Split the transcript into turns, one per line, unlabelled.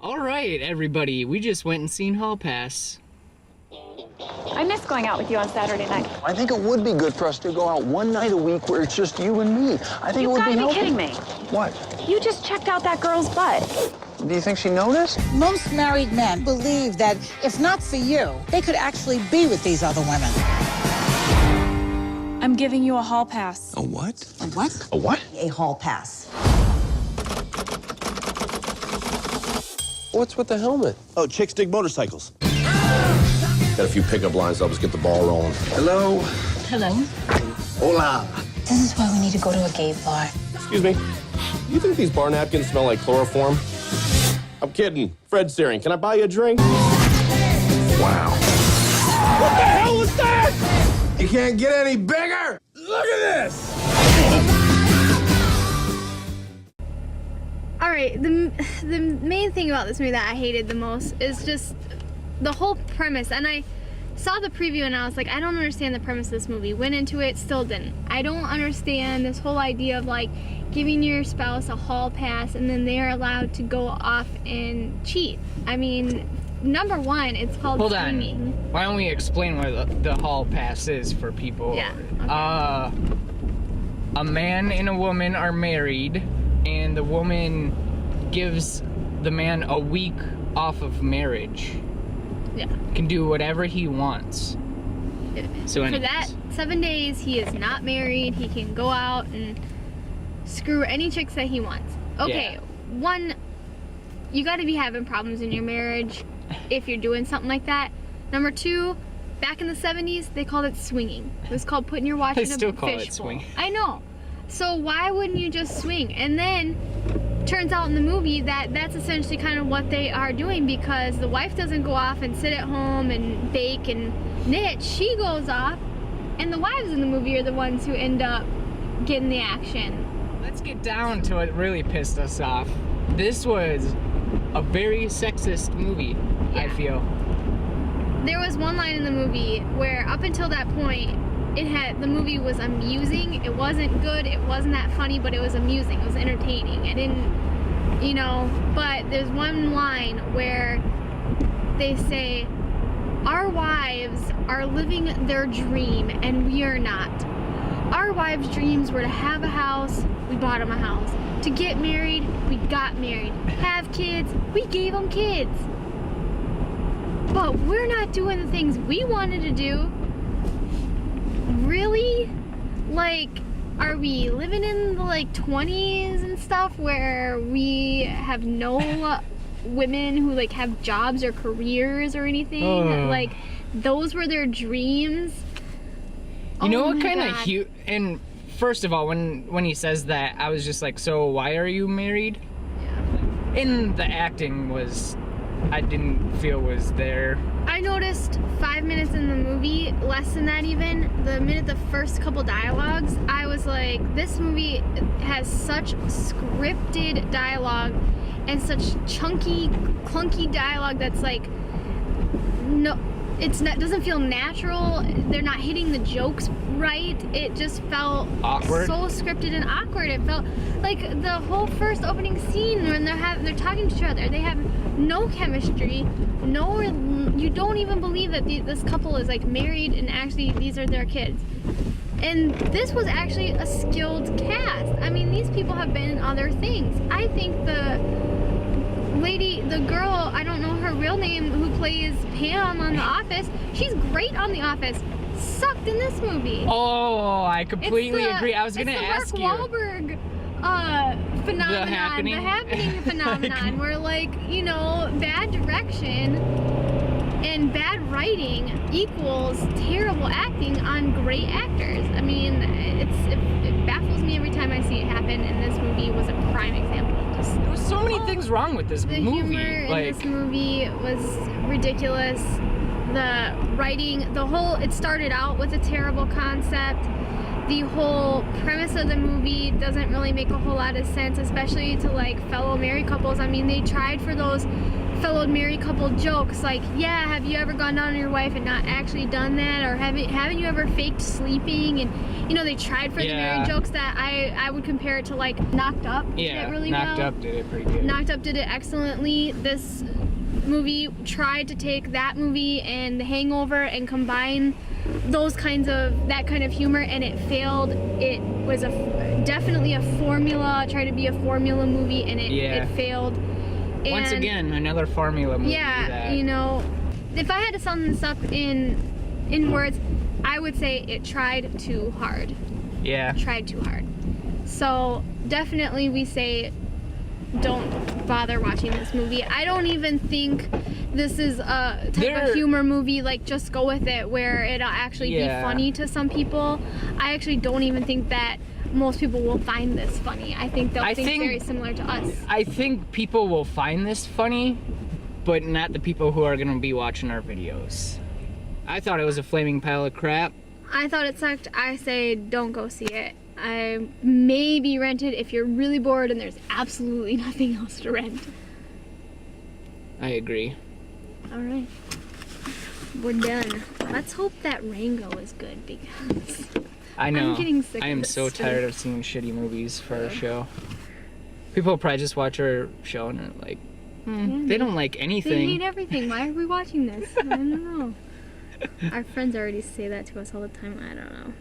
All right, everybody, we just went and seen Hall Pass.
I miss going out with you on Saturday night.
I think it would be good for us to go out one night a week where it's just you and me. I think it would be helpful.
You gotta be kidding me.
What?
You just checked out that girl's butt.
Do you think she noticed?
Most married men believe that if not for you, they could actually be with these other women.
I'm giving you a hall pass.
A what?
A what?
A what?
A hall pass.
What's with the helmet?
Oh, chicks dig motorcycles. Got a few pickup lines. I'll just get the ball rolling.
Hello?
Hello.
Hola.
This is why we need to go to a gay bar.
Excuse me. You think these bar napkins smell like chloroform? I'm kidding. Fred Searing, can I buy you a drink?
Wow.
What the hell was that? You can't get any bigger. Look at this.
All right, the main thing about this movie that I hated the most is just the whole premise. And I saw the preview and I was like, I don't understand the premise of this movie. Went into it, still didn't. I don't understand this whole idea of like giving your spouse a hall pass and then they're allowed to go off and cheat. I mean, number one, it's called
Hold
swinging.
on. Why don't we explain what the Hall Pass is for people?
Yeah. Okay.
A man and a woman are married, and the woman gives the man a week off of marriage.
Yeah.
Can do whatever he wants. So
For
anyways.
that 7 days, he is not married. He can go out and screw any chicks that he wants. Okay,
Yeah.
One, you got to be having problems in your marriage if you're doing something like that. Number two, back in the 70s, they called it swinging. It was called putting your watch
They
in a
still call it
fishbowl.
swing.
I know. So why wouldn't you just swing? And then turns out in the movie that that's essentially kind of what they are doing, because the wife doesn't go off and sit at home and bake and knit. She goes off, and the wives in the movie are the ones who end up getting the action.
Let's get down to what really pissed us off. This was a very sexist movie, I
Yeah.
feel.
There was one line in the movie where up until that point, the movie was amusing. It wasn't good, it wasn't that funny, but it was amusing, it was entertaining. I didn't, but there's one line where they say, our wives are living their dream and we are not. Our wives' dreams were to have a house, we bought them a house. To get married, we got married. Have kids, we gave them kids. But we're not doing the things we wanted to do. Really? Like, are we living in the 20s and stuff where we have no women who have jobs or careers or anything? Like, those were their dreams?
You know
Oh
what
my
kind of
God.
cute? And first of all, when he says that, I was just like, so why are you married?
Yeah.
And the acting I didn't feel was there.
I noticed 5 minutes in the movie, less than that even, the first couple dialogues, I was like, this movie has such scripted dialogue and such chunky, clunky dialogue that's doesn't feel natural. They're not hitting the jokes right. It just felt
Awkward.
so scripted and awkward. It felt like the whole first opening scene when they're talking to each other. They have no chemistry. You don't even believe that this couple is married and actually these are their kids. And this was actually a skilled cast. I mean, these people have been in other things. I think the girl, I don't know her real name, who plays Pam on The Office, she's great on The Office. Sucked in this movie.
Oh, I completely agree. I was gonna ask you.
It's the Mark Wahlberg phenomenon,
Happening?
the happening phenomenon, where bad direction and bad writing equals terrible acting on great actors. I mean, it baffles me every time I see it happen, and this movie was a prime example.
There was so many things wrong with this
The
movie.
humor in this movie was ridiculous. The writing, it started out with a terrible concept. The whole premise of the movie doesn't really make a whole lot of sense, especially to fellow married couples. I mean, they tried for those fellow married couple jokes like, yeah, have you ever gone down on your wife and not actually done that? Or haven't you ever faked sleeping? And, you know, they tried for the married jokes that I would compare it to like Knocked Up.
Yeah,
did it really
Knocked
well.
Up did it pretty good.
Knocked Up did it excellently. This movie tried to take that movie and The Hangover and combine those that kind of humor, and it failed. It was definitely a formula, tried to be a formula movie, and it failed.
Once
And
again, another formula movie.
yeah, you know, if I had to sum this up in words, I would say it tried too hard.
Yeah.
Tried too hard. So definitely we say don't bother watching this movie. I don't even think this is a type of humor movie, like just go with it, where it'll actually be funny to some people. I actually don't even think that most people will find this funny. I think they'll think very similar to us.
I think people will find this funny, but not the people who are going to be watching our videos. I thought it was a flaming pile of crap.
I thought it sucked. I say don't go see it. I maybe rent it if you're really bored and there's absolutely nothing else to rent.
I agree.
All right, we're done. Let's hope that Rango is good, because
I know.
I'm getting sick
I
of
am
this
so
stuff.
tired of seeing shitty movies for our show. People probably just watch our show and are like, they don't like
They
anything.
hate everything. Why are we watching this? I don't know. Our friends already say that to us all the time. I don't know.